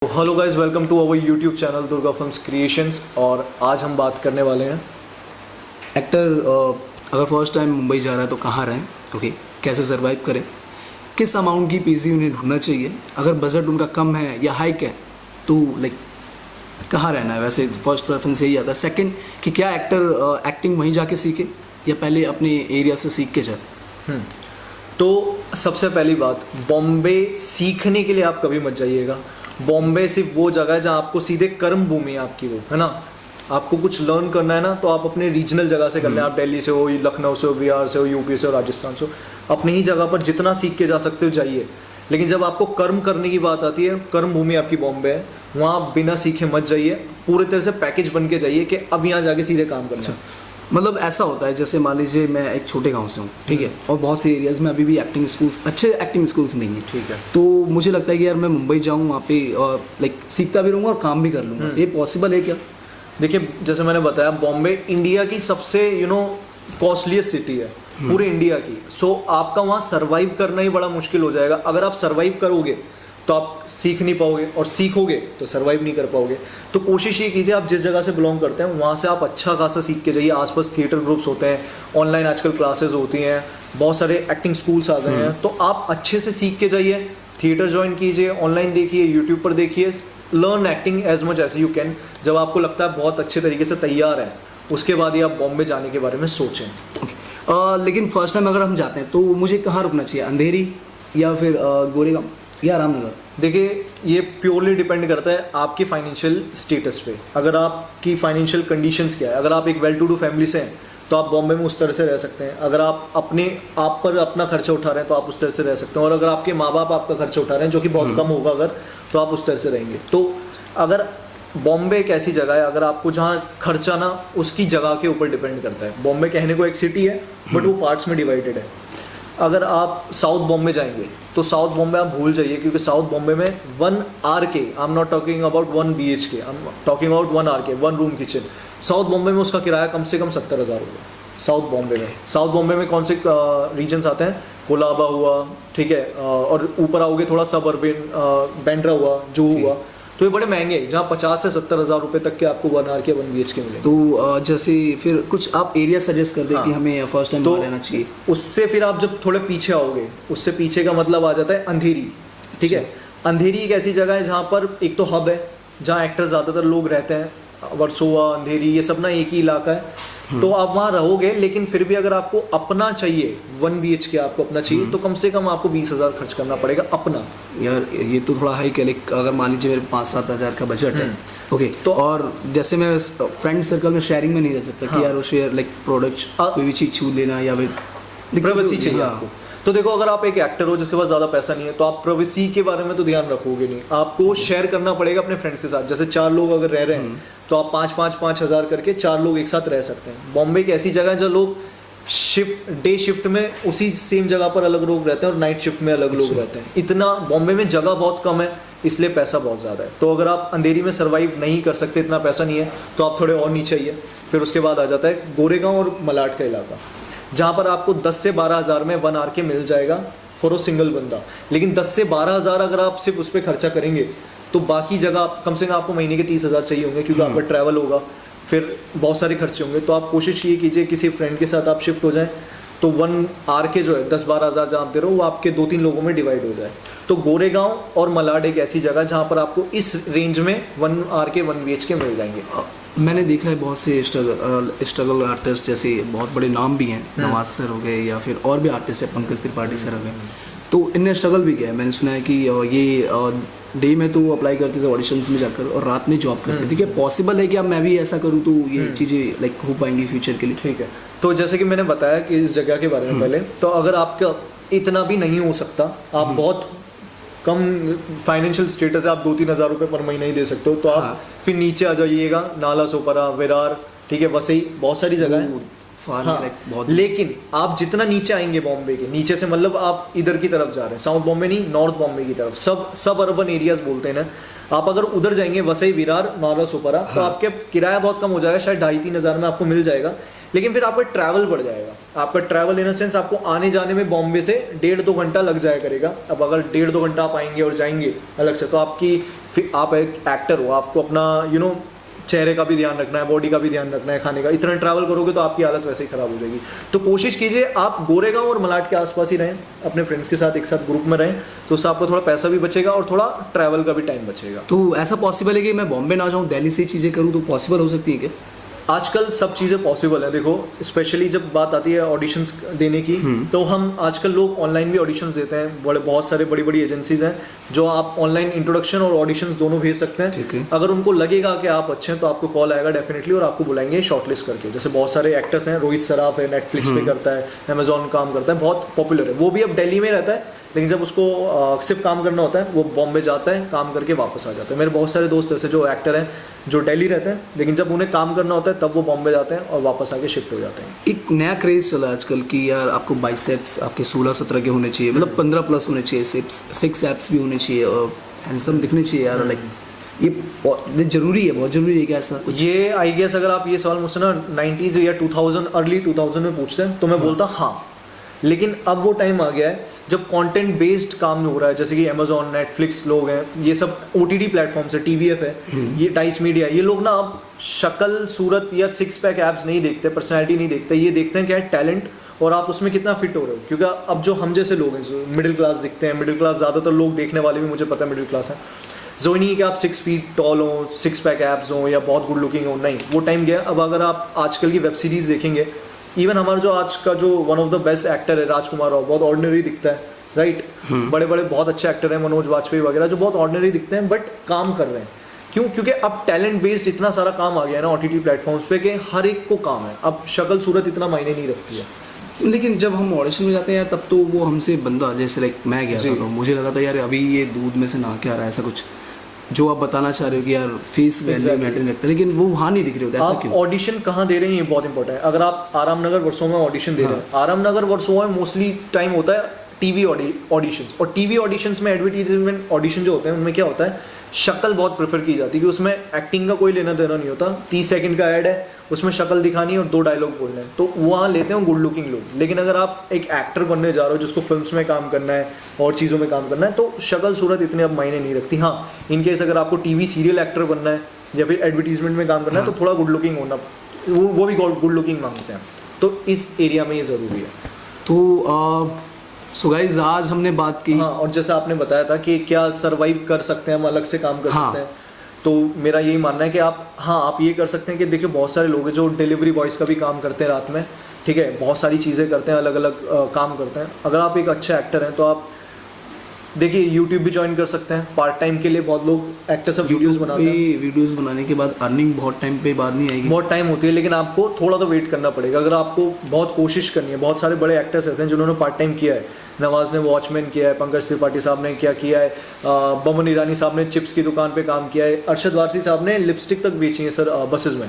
Hello guys, welcome to our YouTube channel Durga films creations. और आज हम बात करने वाले हैं एक्टर अगर फर्स्ट टाइम मुंबई जा रहा है तो कहाँ रहें, ओके, कैसे सर्वाइव करें, किस अमाउंट की पीजी उन्हें ढूंढना चाहिए, अगर बजट उनका कम है या हाइक है तो लाइक कहाँ रहना है। वैसे फर्स्ट प्रेफरेंस यही आता है। सेकंड कि क्या एक्टर एक्टिंग वहीं जाके सीखे या पहले अपने एरिया से सीख के जाए। तो सबसे पहली बात, बॉम्बे सीखने के लिए आप कभी मत जाइएगा। बॉम्बे सिर्फ वो जगह है जहाँ आपको सीधे कर्म भूमि है आपकी, वो है ना। आपको कुछ लर्न करना है ना तो आप अपने रीजनल जगह से कर लें। आप दिल्ली से हो, लखनऊ से हो, बिहार से हो, यूपी से हो, राजस्थान से हो, अपनी ही जगह पर जितना सीख के जा सकते हो जाइए। लेकिन जब आपको कर्म करने की बात आती है, कर्म भूमि आपकी बॉम्बे है, वहाँ बिना सीखे मत जाइए। पूरे तरह से पैकेज बन के जाइए कि अब यहाँ जाके सीधे काम करना है। मतलब ऐसा होता है जैसे मान लीजिए मैं एक छोटे गांव से हूँ, ठीक है, और बहुत से एरियाज़ में अभी भी एक्टिंग स्कूल्स, अच्छे एक्टिंग स्कूल्स नहीं है, ठीक है। तो मुझे लगता है कि यार मैं मुंबई जाऊँ, वहाँ पे लाइक सीखता भी रहूँगा और काम भी कर लूँगा। ये पॉसिबल है क्या? देखिए, जैसे मैंने बताया, बॉम्बे इंडिया की सबसे कॉस्टलीस्ट सिटी है पूरे इंडिया की। सो आपका वहाँ सर्वाइव करना ही बड़ा मुश्किल हो जाएगा। अगर आप सर्वाइव करोगे तो आप सीख नहीं पाओगे, और सीखोगे तो सर्वाइव नहीं कर पाओगे। तो कोशिश ये कीजिए, आप जिस जगह से बिलोंग करते हैं वहाँ से आप अच्छा खासा सीख के जाइए। आसपास थिएटर ग्रुप्स होते हैं, ऑनलाइन आजकल क्लासेस होती हैं, बहुत सारे एक्टिंग स्कूल्स आ गए हैं। तो आप अच्छे से सीख के जाइए, थिएटर ज्वाइन कीजिए, ऑनलाइन देखिए, यूट्यूब पर देखिए, learn acting as much as you can. जब आपको लगता है बहुत अच्छे तरीके से तैयार है, उसके बाद ही आप बॉम्बे जाने के बारे में सोचें। लेकिन फर्स्ट टाइम अगर हम जाते हैं तो मुझे कहाँ रुकना चाहिए, अंधेरी या फिर गोरेगांव या रामनगर? देखिए, ये प्योरली डिपेंड करता है आपकी फाइनेंशियल स्टेटस पे। अगर आपकी फाइनेंशियल कंडीशंस क्या है, अगर आप एक वेल टू डू फैमिली से हैं तो आप बॉम्बे में उस तरह से रह सकते हैं। अगर आप अपने आप पर अपना खर्चा उठा रहे हैं तो आप उस तरह से रह सकते हैं। और अगर आपके माँ बाप आपका खर्चा उठा रहे हैं, जो कि बहुत कम होगा अगर, तो आप उस तरह से रहेंगे। तो अगर बॉम्बे एक ऐसी जगह है, अगर आपको जहाँ खर्चा ना, उसकी जगह के ऊपर डिपेंड करता है। बॉम्बे कहने को एक सिटी है, बट वो पार्ट्स में डिवाइडेड है। अगर आप साउथ बॉम्बे जाएंगे तो साउथ बॉम्बे आप भूल जाइए, क्योंकि साउथ बॉम्बे में 1 RK, I am not talking about 1 BHK, I am talking about 1 RK, 1 room kitchen. South Bombay में उसका किराया कम से कम 70,000 होगा। साउथ बॉम्बे में, साउथ बॉम्बे में कौन से रीजन्स आते हैं? कोलाबा हुआ, ठीक है, और ऊपर आओगे थोड़ा सब अर्बन, बैंड्रा हुआ, जुहू हुआ, तो ये बड़े महंगे हैं, जहाँ 50 से 70,000 रुपये तक के आपको 1 RK 1 BHK मिले। तो जैसे फिर कुछ आप एरिया सजेस्ट कर दें कि हमें फर्स्ट टाइम तो रहना चाहिए। उससे फिर आप जब थोड़े पीछे आओगे, उससे पीछे का मतलब आ जाता है अंधेरी, ठीक है। अंधेरी एक ऐसी जगह है जहाँ पर एक तो हब है, जहाँ एक्टर ज़्यादातर लोग रहते हैं। वर्सोवा, अंधेरी, ये सब ना एक ही इलाका है। तो आप वहाँ रहोगे, लेकिन फिर भी अगर आपको अपना चाहिए, 1 BHK आपको अपना चाहिए, तो कम से कम आपको 20,000 खर्च करना पड़ेगा अपना। यार ये तो थोड़ा हाई है। अगर मान लीजिए मेरे 5-7 हज़ार का बजट है, ओके, तो और जैसे मैं फ्रेंड सर्कल में शेयरिंग में नहीं रह सकता कि यार वो शेयर लाइक प्रोडक्ट कोई भी चीज़ छू लेना या फिर प्राइवेसी चाहिए आपको। तो देखो, अगर आप एक एक्टर हो जिसके पास ज़्यादा पैसा नहीं है, तो आप प्राइवेसी के बारे में तो ध्यान रखोगे नहीं। आपको शेयर करना पड़ेगा अपने फ्रेंड्स के साथ। जैसे 4 लोग अगर रह रहे हैं तो आप 5-5 हज़ार करके 4 लोग एक साथ रह सकते हैं। बॉम्बे की ऐसी जगह है जहाँ लोग डे शिफ्ट में उसी सेम जगह पर अलग लोग रहते हैं और नाइट शिफ्ट में अलग लोग रहते हैं। इतना बॉम्बे में जगह बहुत कम है, इसलिए पैसा बहुत ज़्यादा है। तो अगर आप अंधेरी में सर्वाइव नहीं कर सकते, इतना पैसा नहीं है, तो आप थोड़े और नीचे आइए। फिर उसके बाद आ जाता है गोरेगांव और मलाड का इलाका, जहाँ पर आपको 10 से 12 हज़ार में 1 RK मिल जाएगा फॉर अ सिंगल बंदा। लेकिन 10 से 12 हज़ार अगर आप सिर्फ उस पर खर्चा करेंगे तो बाकी जगह कम से कम आपको महीने के 30,000 चाहिए होंगे, क्योंकि आपका ट्रैवल होगा, फिर बहुत सारे खर्चे होंगे। तो आप कोशिश ये कीजिए किसी फ्रेंड के साथ आप शिफ्ट हो जाएं, तो 1 RK जो है 10-12 हज़ार जहाँ आप दे रहे हो, वो आपके 2-3 लोगों में डिवाइड हो जाए। तो गोरेगांव और मलाड एक ऐसी जगह जहाँ पर आपको इस रेंज में 1 RK 1 BHK मिल जाएंगे। मैंने देखा है बहुत से स्ट्रगल आर्टिस्ट, जैसे बहुत बड़े नाम भी हैं, नवाज सर हो गए या फिर और भी आर्टिस्ट है, पंकज त्रिपाठी सर हो गए, तो इनने स्ट्रगल भी किया है। मैंने सुना है कि ये डे में तो अप्लाई करते थे ऑडिशंस में जाकर और रात में जॉब करते थे। क्या पॉसिबल है कि अब मैं भी ऐसा करूँ तो ये चीज़ें लाइक हो पाएंगी फ्यूचर के लिए? ठीक है। तो जैसे कि मैंने बताया कि इस जगह के बारे में पहले, तो अगर आपका इतना भी नहीं हो सकता, आप बहुत कम फाइनेंशियल स्टेटस है, आप 2-3 हज़ार रुपये पर महीना ही दे सकते हो, तो आप फिर नीचे आ जाइएगा। नाला सोपारा, विरार, ठीक है, वसई, बहुत सारी जगह है। बहुत। लेकिन आप जितना नीचे आएंगे बॉम्बे के, नीचे से मतलब आप इधर की तरफ जा रहे हैं, साउथ बॉम्बे नहीं, नॉर्थ बॉम्बे की तरफ, सब अर्बन एरियाज बोलते हैं ना। आप अगर उधर जाएंगे, वसई, विरार, नाला सोपारा, तो आपके किराया बहुत कम हो जाएगा, शायद 2,500-3 हज़ार में आपको मिल जाएगा। लेकिन फिर आपका ट्रैवल बढ़ जाएगा। आपका ट्रैवल इन सेंस आपको आने जाने में बॉम्बे से 1.5-2 घंटा लग जाया करेगा। अब अगर 1.5-2 घंटा आप आएंगे और जाएंगे अलग से, तो आपकी फिर आप एक एक्टर हो, आपको अपना चेहरे का भी ध्यान रखना है, बॉडी का भी ध्यान रखना है, खाने का, इतना ट्रैवल करोगे तो आपकी हालत वैसे ही खराब हो जाएगी। तो कोशिश कीजिए आप गोरेगांव और मलाड के आसपास ही रहें, अपने फ्रेंड्स के साथ एक साथ ग्रुप में रहें, तो उससे आपको थोड़ा पैसा भी बचेगा और थोड़ा ट्रैवल का भी टाइम बचेगा। तो ऐसा पॉसिबल है कि मैं बॉम्बे ना जाऊँ, दिल्ली से चीज़ें करूँ, तो पॉसिबल हो सकती है क्या? आजकल सब चीज़ें पॉसिबल है। देखो स्पेशली जब बात आती है ऑडिशंस देने की, तो हम आजकल लोग ऑनलाइन भी ऑडिशंस देते हैं। बहुत सारे बड़ी बड़ी एजेंसीज हैं जो आप ऑनलाइन इंट्रोडक्शन और ऑडिशंस दोनों भेज सकते ठीक हैं। है। अगर उनको लगेगा कि आप अच्छे हैं तो आपको कॉल आएगा डेफिनेटली और आपको बुलाएंगे शॉर्टलिस्ट करके। जैसे बहुत सारे एक्टर्स हैं, रोहित सराफ है, नेटफ्लिक्स पे करता है, अमेजॉन काम करता है, बहुत पॉपुलर है। वो भी अब दिल्ली में रहता है, लेकिन जब उसको सिर्फ काम करना होता है वो बॉम्बे जाता है, काम करके वापस आ जाता है। मेरे बहुत सारे दोस्त ऐसे जो एक्टर हैं जो दिल्ली रहते हैं, लेकिन जब उन्हें काम करना होता है तब वो बॉम्बे जाते हैं और वापस आके शिफ्ट हो जाते हैं। एक नया क्रेज चला आजकल कि यार आपको बाइसेप्स आपके 16-17 के होने चाहिए, मतलब 15 प्लस होने चाहिए, सिक्स एप्स भी होने चाहिए और हैंडसम दिखने चाहिए यार। लाइक ये जरूरी है, बहुत जरूरी है क्या ऐसा कुछ? ये आई गेस अगर आप ये सवाल मुझसे ना 90s या 2000 अर्ली 2000 में पूछते हैं तो मैं बोलता हाँ। लेकिन अब वो टाइम आ गया है जब कंटेंट बेस्ड काम हो रहा है, जैसे कि अमेजॉन, नेटफ्लिक्स लोग हैं, ये सब OTT प्लेटफॉर्म्स है, TVF है, ये डाइस मीडिया, ये लोग ना अब शक्ल सूरत या सिक्स पैक एब्स नहीं देखते, पर्सनैलिटी नहीं देखते, ये देखते हैं क्या है टैलेंट और आप उसमें कितना फिट हो रहे हो। क्योंकि अब जो हम जैसे लोग हैं जो मिडिल क्लास दिखते हैं, मिडिल क्लास ज़्यादातर लोग देखने वाले भी मुझे पता है मिडिल क्लास है, जो नहीं है कि आप 6 फीट टॉल हो, सिक्स पैक एब्स हो या बहुत गुड लुकिंग हो, नहीं, वो टाइम गया। अब अगर आप आजकल की वेब सीरीज़ देखेंगे, इवन हमारा जो आज का जो one of the best actor है राजकुमार राव, बहुत ऑर्डिनरी दिखता है, राइट? बड़े बड़े बहुत अच्छे एक्टर हैं, मनोज वाजपेयी वगैरह, जो बहुत ऑर्डिनरी दिखते हैं बट काम कर रहे हैं। क्यों? क्योंकि अब टैलेंट बेस्ड इतना सारा काम आ गया है ना OTT प्लेटफॉर्म्स पे कि हर एक को काम है, अब शक्ल सूरत इतना मायने नहीं रखती है। लेकिन जब हम ऑडिशन में जाते हैं यार, तब तो वो हमसे बंदा, जैसे लाइक मैं गया था तो मुझे लगा था यार अभी ये दूध में से नहा के आ रहा है, ऐसा कुछ जो आप बताना चाह रहे हो कि यार फेस वैल्यू मैटर नहीं रखता, लेकिन वो वहाँ नहीं दिख रहे होते, ऐसा आप क्यों? ऑडिशन कहाँ दे रहे हैं ये बहुत इंपॉर्टेंट है। अगर आप आराम नगर वर्सों में ऑडिशन दे रहे हैं, आराम नगर वर्सों में मोस्टली टाइम होता है टीवी ऑडिशंस, और टीवी ऑडिशंस में एडवर्टीजमेंट ऑडिशन जो होते हैं उनमें क्या होता है, शक्ल बहुत प्रेफर की जाती है, कि उसमें एक्टिंग का कोई लेना देना नहीं होता। 30 सेकंड का ऐड है, उसमें शक्ल दिखानी है और 2 डायलॉग बोलने हैं, तो वहाँ लेते हैं गुड लुकिंग लोग। लेकिन अगर आप एक एक्टर बनने जा रहे हो जिसको फिल्म्स में काम करना है और चीज़ों में काम करना है, तो शक्ल सूरत इतने अब मायने नहीं रखती। हाँ, इनकेस अगर आपको टीवी सीरियल एक्टर बनना है या फिर एडवर्टीजमेंट में काम करना है, तो थोड़ा गुड लुकिंग होना, वो भी गुड लुकिंग मांगते हैं, तो इस एरिया में ये ज़रूरी है। तो सो गाइज आज हमने बात की। हाँ, और जैसा आपने बताया था कि क्या सरवाइव कर सकते हैं हम, अलग से काम कर सकते हैं, तो मेरा यही मानना है कि आप ये कर सकते हैं कि देखिए बहुत सारे लोग हैं जो डिलीवरी बॉयज़ का भी काम करते हैं रात में, ठीक है, बहुत सारी चीज़ें करते हैं, अलग अलग काम करते हैं। अगर आप एक अच्छा एक्टर हैं तो आप देखिए यूट्यूब भी ज्वाइन कर सकते हैं पार्ट टाइम के लिए। बहुत लोग एक्टर सब वीडियोस बनाते हैं, वीडियोस बनाने के बाद अर्निंग बहुत टाइम पे बाद नहीं आएगी, बहुत टाइम होती है, लेकिन आपको थोड़ा तो वेट करना पड़ेगा। अगर आपको बहुत कोशिश करनी है, बहुत सारे बड़े एक्टर्स ऐसे हैं जिन्होंने पार्ट टाइम किया है। नवाज ने वॉचमैन किया है, पंकज त्रिपाठी साहब ने क्या किया है, बमन ईरानी साहब ने चिप्स की दुकान पे काम किया है, अरशद वारसी साहब ने लिपस्टिक तक बेची है सर बसेस में।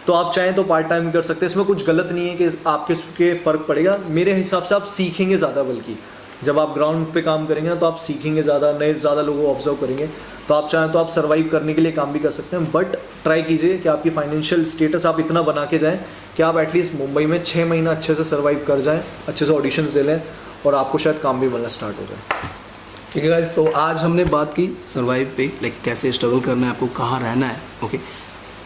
तो आप चाहें तो पार्ट टाइम कर सकते हैं, इसमें कुछ गलत नहीं है कि आपके फ़र्क पड़ेगा। मेरे हिसाब से आप सीखेंगे ज़्यादा, बल्कि जब आप ग्राउंड पे काम करेंगे ना तो आप सीखेंगे ज़्यादा, नए ज़्यादा लोगों को ऑब्जर्व करेंगे। तो आप चाहें तो आप सर्वाइव करने के लिए काम भी कर सकते हैं, बट ट्राई कीजिए कि आपकी फाइनेंशियल स्टेटस आप इतना बना के जाएँ कि आप एटलीस्ट मुंबई में 6 महीना अच्छे से सर्वाइव कर जाएँ, अच्छे से ऑडिशंस दे लें और आपको शायद काम भी मिलना स्टार्ट हो जाए। ठीक है गाइस, तो आज हमने बात की सर्वाइव पे, लाइक कैसे स्ट्रगल करना है, आपको कहाँ रहना है, ओके,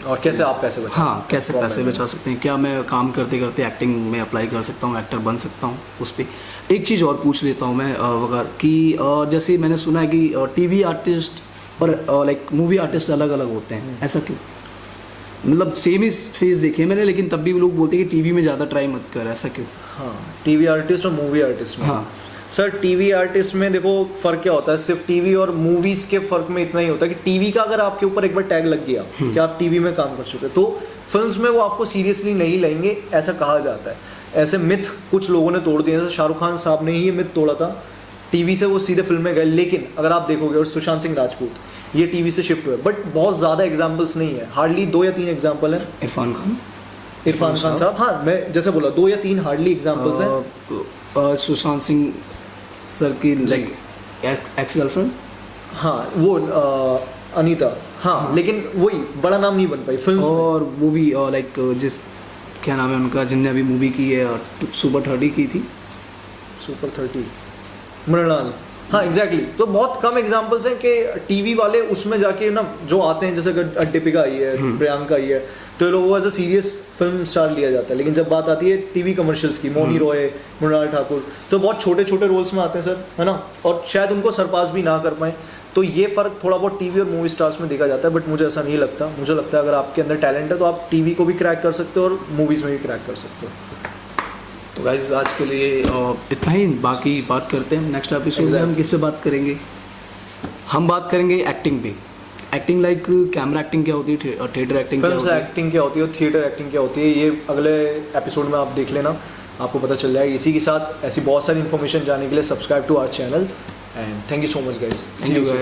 और कैसे आप पैसे बचा, हाँ कैसे पैसे बचा सकते हैं, क्या मैं काम करते करते एक्टिंग में अप्लाई कर सकता हूँ, एक्टर बन सकता हूँ उस पर। एक चीज़ और पूछ लेता हूँ मैं वगैरह कि जैसे मैंने सुना है कि टीवी आर्टिस्ट और लाइक मूवी आर्टिस्ट अलग अलग होते हैं, ऐसा क्यों? मतलब सेम ही फेस देखे मैंने, लेकिन तब भी लोग बोलते हैं कि टीवी में ज़्यादा ट्राई मत कर, ऐसा क्यों? हाँ, टीवी आर्टिस्ट और मूवी आर्टिस्ट में, हाँ सर टीवी आर्टिस्ट में देखो फ़र्क क्या होता है, सिर्फ टीवी और मूवीज़ के फ़र्क में इतना ही होता है कि टीवी का अगर आपके ऊपर एक बार टैग लग गया कि आप टीवी में काम कर चुके, तो फिल्म्स में वो आपको सीरियसली नहीं लेंगे, ऐसा कहा जाता है। ऐसे मिथ कुछ लोगों ने तोड़ दिए, जैसे शाहरुख खान साहब ने ही ये मिथ तोड़ा था, टीवी से वो सीधे फिल्म में गए। लेकिन अगर आप देखोगे, और सुशांत सिंह राजपूत, ये टीवी से शिफ्ट हुए, बट बहुत ज़्यादा एग्जाम्पल्स नहीं है, हार्डली 2 या 3 एग्जाम्पल हैं। इरफान खान साहब, हाँ मैं जैसे बोला 2 या 3 हार्डली एग्जाम्पल्स हैं। सुशांत सिंह सर की लाइक एक्स गर्लफ्रेंड, हाँ वो अनीता, हाँ, लेकिन वही बड़ा नाम नहीं बन पाई फिल्म। और वो भी लाइक जिस क्या नाम है उनका, जिनने अभी मूवी की है सुपर 30 की थी, सुपर 30, मृणाल, हाँ एग्जैक्टली तो बहुत कम एग्जांपल्स हैं कि टीवी वाले उसमें जाके ना जो आते हैं, जैसे दीपिका आई है, प्रियंका आई है, तो ये लोगों को as a serious film star लिया जाता है, लेकिन जब बात आती है टीवी कमर्शियल्स की, मोनी रॉय, मृणाल ठाकुर, तो बहुत छोटे छोटे रोल्स में आते हैं सर, है ना, और शायद उनको सरपास भी ना कर पाए। तो ये फ़र्क थोड़ा बहुत टीवी और मूवी स्टार्स में देखा जाता है, बट मुझे ऐसा नहीं लगता। मुझे लगता है अगर आपके अंदर टैलेंट है तो आप टीवी को भी क्रैक कर सकते हो और मूवीज़ में भी क्रैक कर सकते हो। तो गाइज आज के लिए इतना ही, बाकी बात करते हैं नेक्स्ट एपिसोड में। हम किस पे बात करेंगे? हम बात करेंगे एक्टिंग पे। एक्टिंग लाइक कैमरा एक्टिंग क्या होती है, थिएटर एक्टिंग क्या होती है, एक्टिंग क्या होती है, थिएटर एक्टिंग क्या होती है, ये अगले एपिसोड में आप देख लेना, आपको पता चल जाएगा। इसी के साथ ऐसी बहुत सारी इन्फॉर्मेशन जानने के लिए subscribe to our channel and thank you so much guys. See you.